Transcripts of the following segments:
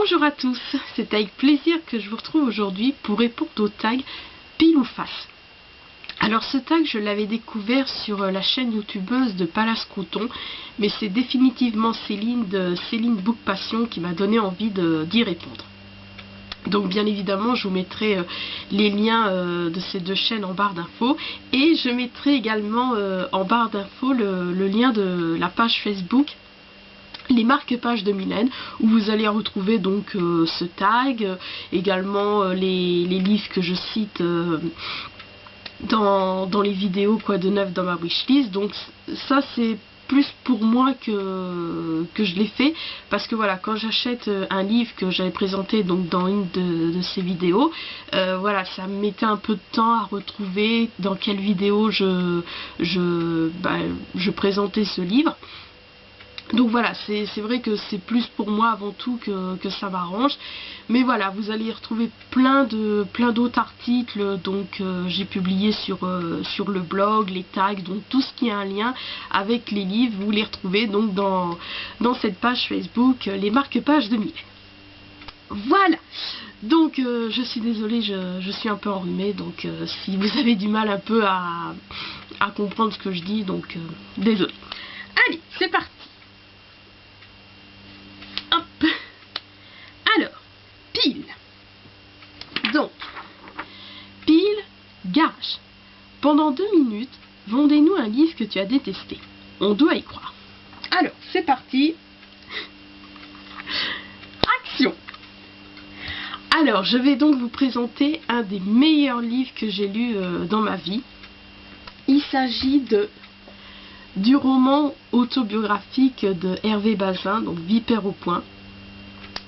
Bonjour à tous, c'est avec plaisir que je vous retrouve aujourd'hui pour répondre au tag pile ou face. Alors ce tag je l'avais découvert sur la chaîne youtubeuse de Palace Coton, mais c'est définitivement Céline de Céline Book Passion qui m'a donné envie d'y répondre. Donc bien évidemment je vous mettrai les liens de ces deux chaînes en barre d'infos, et je mettrai également en barre d'infos le lien de la page Facebook Les marque-pages de Mylène, où vous allez retrouver donc ce tag, également les livres que je cite dans les vidéos de neuf dans ma wishlist. Donc ça c'est plus pour moi que je l'ai fait, parce que voilà, quand j'achète un livre que j'avais présenté donc dans une de ces vidéos, voilà, ça me mettait un peu de temps à retrouver dans quelle vidéo je présentais ce livre. Donc voilà, c'est vrai que c'est plus pour moi avant tout que ça m'arrange. Mais voilà, vous allez retrouver plein d'autres articles donc j'ai publié sur le blog, les tags, donc tout ce qui a un lien avec les livres, vous les retrouvez donc dans cette page Facebook, les marque-pages de Mylène. Voilà, donc je suis désolée, je suis un peu enrhumée, donc si vous avez du mal un peu à comprendre ce que je dis, donc désolée. Allez, c'est parti. Hop. Alors, pile. Donc, pile, garage. Pendant 2 minutes, vendez-nous un livre que tu as détesté. On doit y croire. Alors, c'est parti. Action. Alors, je vais donc vous présenter un des meilleurs livres que j'ai lu dans ma vie. Il s'agit du roman autobiographique de Hervé Bazin, donc Vipère au point,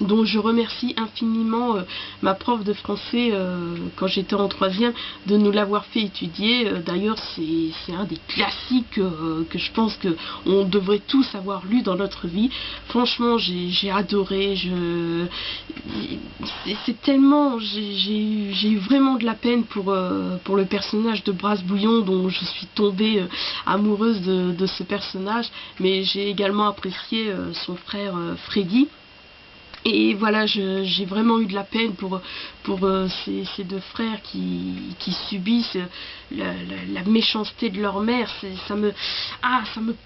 dont je remercie infiniment ma prof de français quand j'étais en 3e de nous l'avoir fait étudier. D'ailleurs c'est un des classiques que je pense qu'on devrait tous avoir lu dans notre vie. Franchement j'ai adoré, c'est tellement, j'ai eu vraiment de la peine pour le personnage de Brasse-Bouillon, dont je suis tombée amoureuse de ce personnage, mais j'ai également apprécié son frère Freddy. Et voilà, j'ai vraiment eu de la peine pour ces deux frères qui subissent la méchanceté de leur mère. Ça me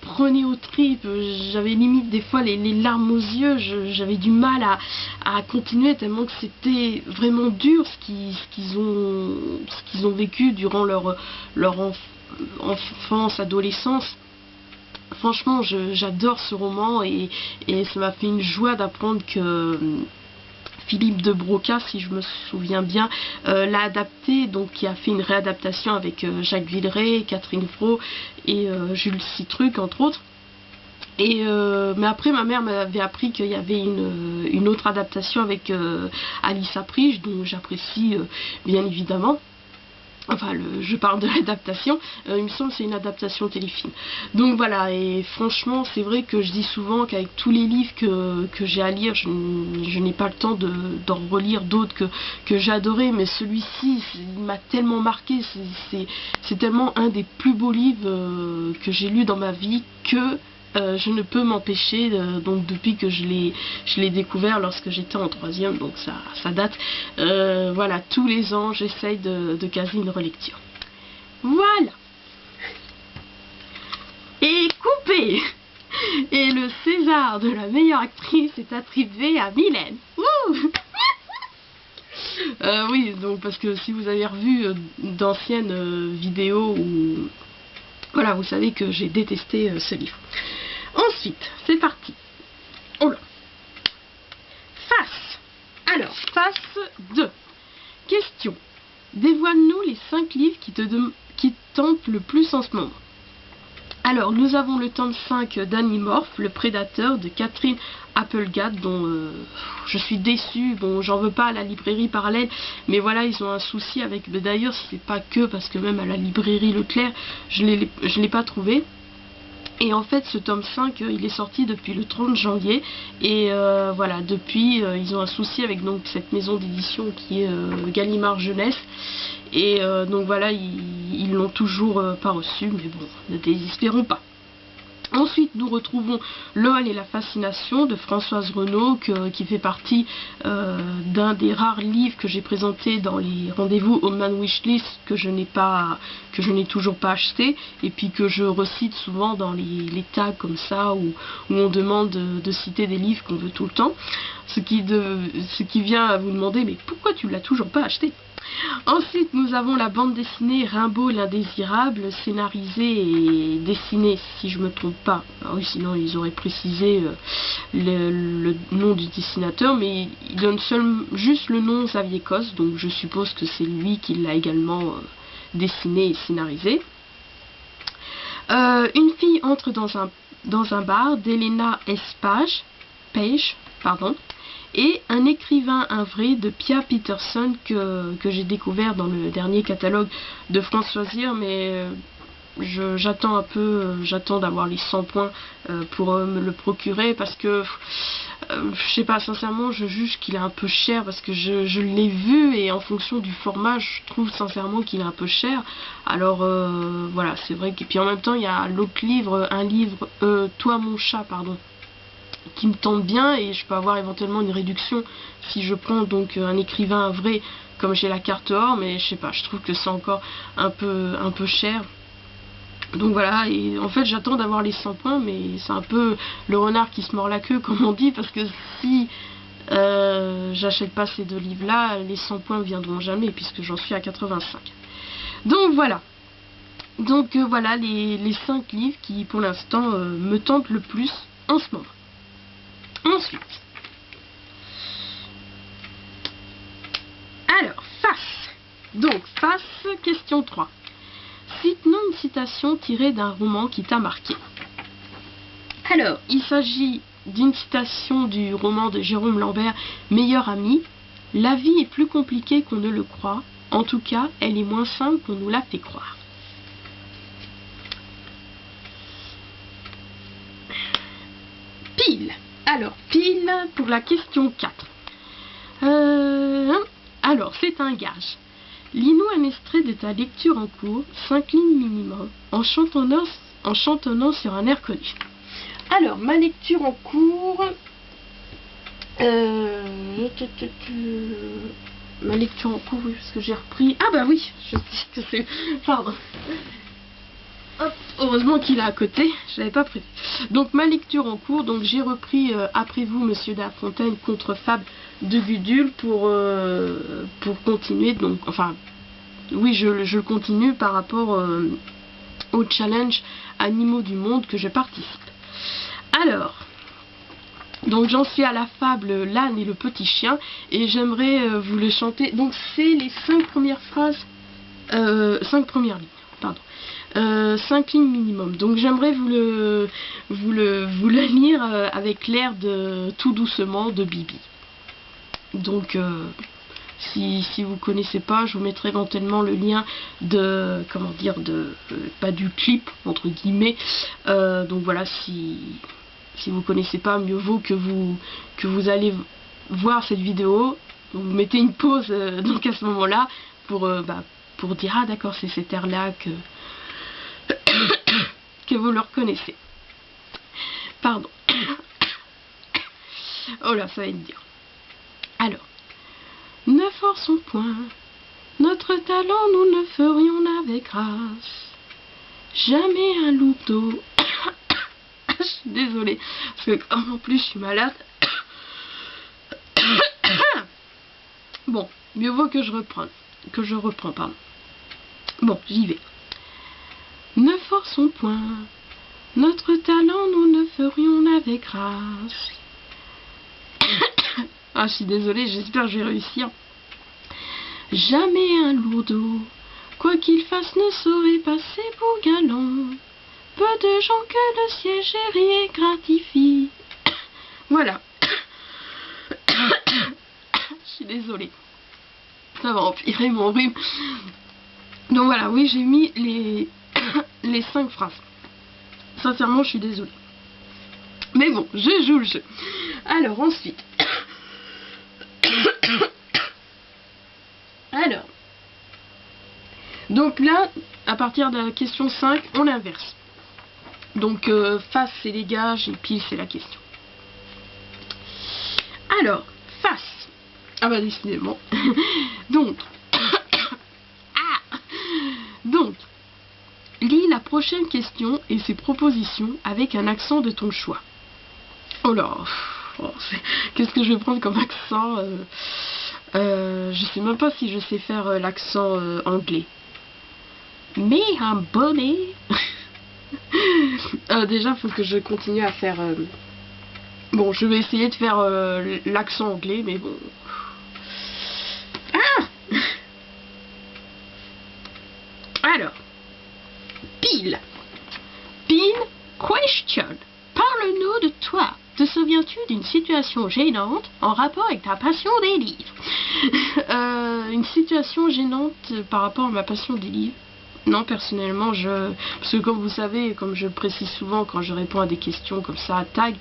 prenait aux tripes. J'avais limite des fois les larmes aux yeux. J'avais du mal à continuer tellement que c'était vraiment dur ce qu'ils ont vécu durant leur enfance, adolescence. Franchement, j'adore ce roman, et ça m'a fait une joie d'apprendre que Philippe de Broca, si je me souviens bien, l'a adapté, donc qui a fait une réadaptation avec Jacques Villeray, Catherine Fro et Jules Citruc entre autres. Mais après ma mère m'avait appris qu'il y avait une autre adaptation avec Alice Aprige, dont j'apprécie bien évidemment. Enfin, je parle de l'adaptation, il me semble que c'est une adaptation téléfilm. Donc voilà, et franchement, c'est vrai que je dis souvent qu'avec tous les livres que j'ai à lire, je n'ai pas le temps d'en relire d'autres que j'ai adoré, mais celui-ci, il m'a tellement marqué, c'est tellement un des plus beaux livres que j'ai lu dans ma vie que je ne peux m'empêcher, donc depuis que je l'ai découvert lorsque j'étais en 3e, donc ça date, voilà, tous les ans j'essaye de caser une relecture. Voilà. Et coupé. Et le César de la meilleure actrice est attribué à Mylène. Oui, donc parce que si vous avez revu d'anciennes vidéos où voilà, vous savez que j'ai détesté ce livre. Ensuite, c'est parti. Oh là. Face. Alors, face 2. Question. Dévoile-nous les 5 livres qui tentent le plus en ce moment. Alors, nous avons le tome 5 d'Animorph, le prédateur de Catherine Applegate, dont je suis déçue. Bon, j'en veux pas à la librairie parallèle, mais voilà, ils ont un souci avec. D'ailleurs, c'est pas que parce que même à la librairie Leclerc, je l'ai pas trouvé. Et en fait, ce tome 5, il est sorti depuis le 30 janvier. Et voilà, depuis, ils ont un souci avec donc cette maison d'édition qui est Gallimard Jeunesse. Et donc voilà, ils l'ont toujours pas reçu, mais bon, ne désespérons pas. Ensuite, nous retrouvons LOL et la fascination de Françoise Renaud, qui fait partie d'un des rares livres que j'ai présenté dans les rendez-vous Old Man Wishlist que je n'ai toujours pas acheté, et puis que je recite souvent dans les tags comme ça, où on demande de citer des livres qu'on veut tout le temps. Ce qui vient à vous demander, mais pourquoi tu l'as toujours pas acheté? Ensuite, nous avons la bande dessinée Rimbaud l'Indésirable, scénarisée et dessinée, si je me trompe pas. Ah oui, sinon ils auraient précisé le nom du dessinateur, mais il donne juste le nom Xavier Cosse, donc je suppose que c'est lui qui l'a également dessiné et scénarisé. Une fille entre dans un bar d'Elena S. Page, et un écrivain, un vrai, de Pia Peterson que j'ai découvert dans le dernier catalogue de Françoisir, mais j'attends d'avoir les 100 points pour me le procurer, parce que je sais pas, sincèrement je juge qu'il est un peu cher, parce que je l'ai vu et en fonction du format je trouve sincèrement qu'il est un peu cher. Alors voilà, c'est vrai. Et puis en même temps il y a l'autre livre, Toi mon chat, pardon, qui me tente bien, et je peux avoir éventuellement une réduction si je prends donc un écrivain vrai comme j'ai la carte or, mais je sais pas, je trouve que c'est encore un peu cher. Donc voilà, et en fait j'attends d'avoir les 100 points, mais c'est un peu le renard qui se mord la queue comme on dit, parce que si j'achète pas ces deux livres là, les 100 points ne viendront jamais puisque j'en suis à 85. Donc voilà. Donc voilà les 5 livres qui pour l'instant me tentent le plus en ce moment. Ensuite, alors, face. Donc, face, question 3. Cite-nous une citation tirée d'un roman qui t'a marqué. Alors, il s'agit d'une citation du roman de Jérôme Lambert, Meilleur ami. La vie est plus compliquée qu'on ne le croit. En tout cas, elle est moins simple qu'on nous l'a fait croire. Pile. Alors, pile pour la question 4. Alors, c'est un gage. Lis-nous un extrait de ta lecture en cours, 5 lignes minimum, en chantonnant sur un air connu. Alors, ma lecture en cours... Ma lecture en cours, oui, parce que j'ai repris... Ah bah oui, je sais que c'est... Pardon. Hop, heureusement qu'il est à côté, je l'avais pas prévu. Donc ma lecture en cours, donc j'ai repris Après vous, Monsieur de la Fontaine contre Fable de Gudule pour continuer. Donc enfin, oui, je le continue par rapport au challenge Animaux du Monde que je participe. Alors, donc j'en suis à la fable L'âne et le petit chien, et j'aimerais vous le chanter. Donc c'est les 5 premières phrases, 5 premières lignes, pardon. 5 lignes minimum. Donc j'aimerais vous le lire avec l'air de Tout doucement de Bibi. Donc si vous connaissez pas, je vous mettrai éventuellement le lien de, comment dire, pas du clip entre guillemets. Donc voilà, si vous connaissez pas, mieux vaut que vous allez voir cette vidéo. Vous mettez une pause donc à ce moment-là pour dire ah d'accord, c'est cet air là que vous le reconnaissez. Pardon. Oh là, ça va être dur. Alors, ne forçons point notre talent, nous ne ferions avec grâce jamais un loup d'eau. Je suis désolée, parce que en plus je suis malade. Bon, mieux vaut que je reprends, pardon. Bon, j'y vais. Ne forçons point notre talent, nous ne ferions avec grâce. Ah, je suis désolée, j'espère que je vais réussir. Jamais un lourdeau, quoi qu'il fasse, ne saurait passer pour galant. Peu de gens que le siège et gratifie. Voilà. Je suis désolée. Ça va empirer mon rhume. Donc voilà, oui, j'ai mis les 5 phrases. Sincèrement, je suis désolée. Mais bon, je joue le jeu. Alors, ensuite. Alors. Donc là, à partir de la question 5, on inverse. Donc face c'est les gages et pile c'est la question. Alors, face. Ah bah décidément. Donc. Donc, lis la prochaine question et ses propositions avec un accent de ton choix. Oh là, qu'est-ce que je vais prendre comme accent je sais même pas si je sais faire l'accent anglais. Mais un bonnet. Déjà, il faut que je continue à faire... Bon, je vais essayer de faire l'accent anglais, mais bon... Ah. Alors, pile. Pile, question. Parle-nous de toi. Te souviens-tu d'une situation gênante en rapport avec ta passion des livres? Une situation gênante par rapport à ma passion des livres? Non, personnellement, parce que comme vous savez, comme je le précise souvent quand je réponds à des questions comme ça à tag,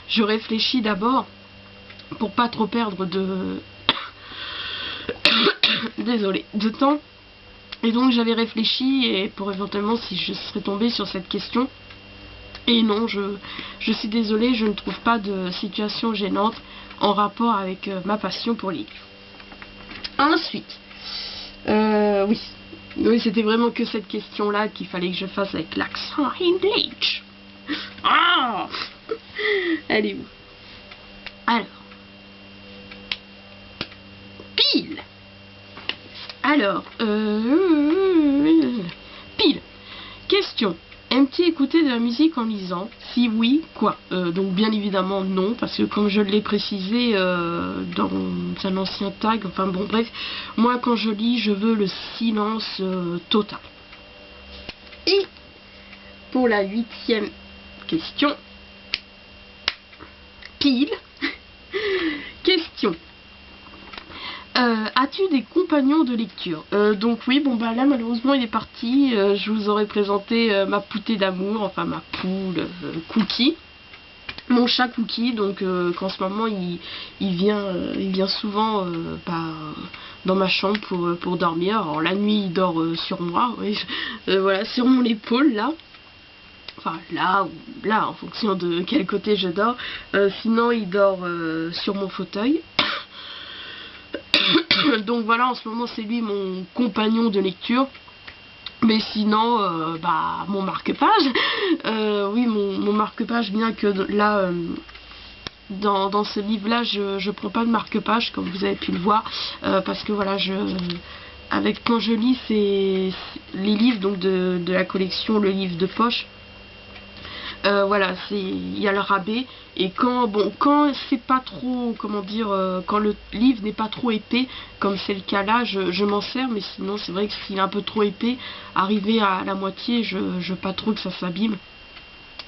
je réfléchis d'abord pour pas trop perdre de... Désolée, de temps. Et donc j'avais réfléchi et pour éventuellement si je serais tombée sur cette question. Et non, je suis désolée, je ne trouve pas de situation gênante en rapport avec ma passion pour les livres. Ensuite, oui, c'était vraiment que cette question-là qu'il fallait que je fasse avec l'accent anglais. Ah, elle est où? Alors, pile. Alors, pile. Question. Aimes-tu écouter de la musique en lisant? Si oui, quoi? Donc bien évidemment non, parce que comme je l'ai précisé dans un ancien tag, enfin bon bref, moi quand je lis, je veux le silence total. Et pour la 8e question, pile, question. As-tu des compagnons de lecture? Donc oui, bon bah là malheureusement il est parti. Je vous aurais présenté ma poutée d'amour, enfin ma poule Cookie, mon chat Cookie. Donc qu'en ce moment il vient souvent dans ma chambre pour dormir. Alors la nuit il dort sur moi, oui, voilà, sur mon épaule là. Enfin là ou là en fonction de quel côté je dors. Sinon il dort sur mon fauteuil. Donc voilà, en ce moment c'est lui mon compagnon de lecture. Mais sinon, mon marque-page. Oui, mon marque-page, bien que là, dans ce livre-là, je prends pas de marque-page, comme vous avez pu le voir. Parce que voilà, quand je lis les livres donc de la collection, le livre de poche. Voilà, il y a le rabais et quand c'est pas trop, comment dire, quand le livre n'est pas trop épais, comme c'est le cas là, je m'en sers, mais sinon c'est vrai que s'il est un peu trop épais, arrivé à la moitié, je veux pas trop que ça s'abîme,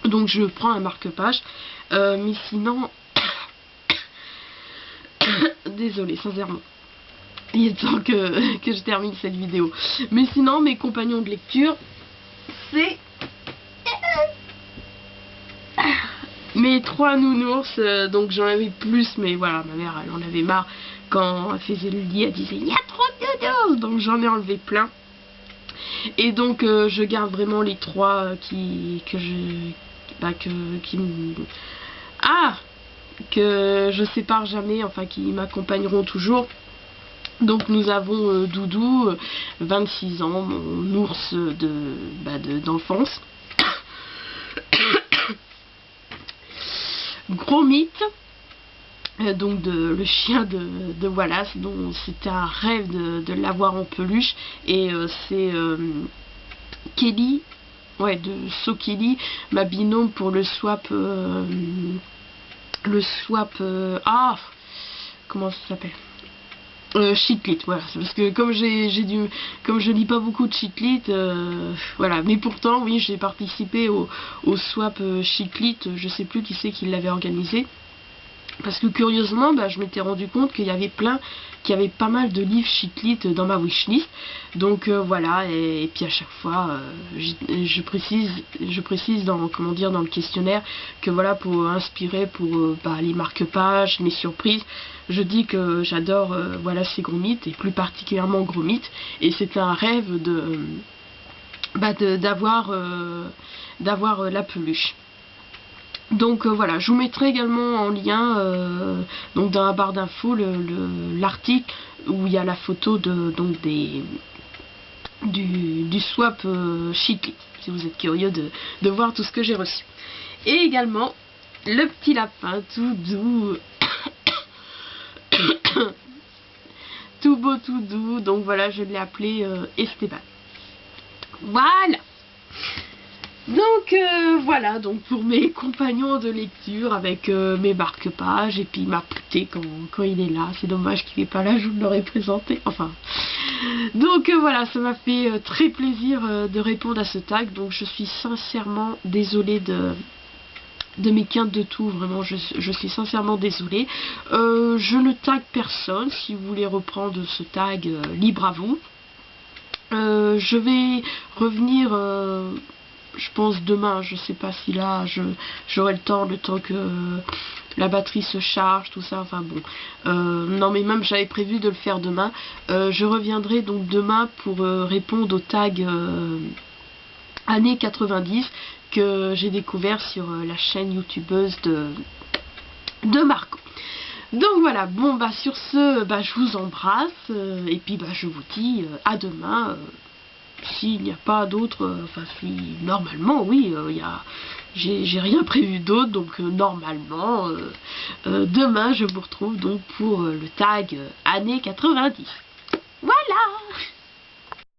donc je prends un marque-page, mais sinon, désolé, sincèrement, il est temps que je termine cette vidéo, mais sinon mes compagnons de lecture, c'est mes 3 nounours, donc j'en avais plus, mais voilà, ma mère elle en avait marre quand elle faisait le lit, elle disait il y a trop de nounours, donc j'en ai enlevé plein. Et donc je garde vraiment les 3 que je sépare jamais, enfin qui m'accompagneront toujours. Donc nous avons Doudou, 26 ans, mon ours d'enfance. Gros mythe, donc le chien de Wallace, dont c'était un rêve de l'avoir en peluche, et c'est Kelly, ouais, de So Kelly, ma binôme pour le swap, comment ça s'appelle? Cheatlit, voilà, c'est parce que comme je lis pas beaucoup de Cheatlit, voilà, mais pourtant oui j'ai participé au swap Cheatlit, je sais plus qui c'est qui l'avait organisé, parce que curieusement je m'étais rendu compte qu'il y avait pas mal de livres Cheatlit dans ma wishlist, donc voilà, et puis à chaque fois je précise dans le questionnaire que voilà, pour inspirer pour les marque-pages, mes surprises, je dis que j'adore voilà ces gros mythes, et plus particulièrement gros mythes, et c'était un rêve d'avoir la peluche. Donc voilà, je vous mettrai également en lien donc dans la barre d'infos l'article où il y a la photo donc du swap Chiclée, si vous êtes curieux de voir tout ce que j'ai reçu. Et également le petit lapin tout doux tout beau tout doux, donc voilà, je l'ai appelé Esteban. Voilà. Donc voilà, donc pour mes compagnons de lecture avec mes marque-pages et puis ma poutée quand il est là. C'est dommage qu'il n'est pas là, je vous l'aurais présenté. Enfin, donc voilà, ça m'a fait très plaisir de répondre à ce tag. Donc je suis sincèrement désolée de mes quintes de tout, vraiment je suis sincèrement désolée. Je ne tag personne. Si vous voulez reprendre ce tag, libre à vous. Je vais revenir je pense demain, je sais pas si là j'aurai le temps que la batterie se charge, tout ça, enfin bon. Non mais même j'avais prévu de le faire demain. Je reviendrai donc demain pour répondre au tag années 90 que j'ai découvert sur la chaîne youtubeuse de Marco. Donc voilà, bon bah sur ce, bah, je vous embrasse et puis bah je vous dis à demain. S'il n'y a pas d'autres, enfin si normalement oui, j'ai rien prévu d'autre, donc normalement demain je vous retrouve donc pour le tag années 90. Voilà.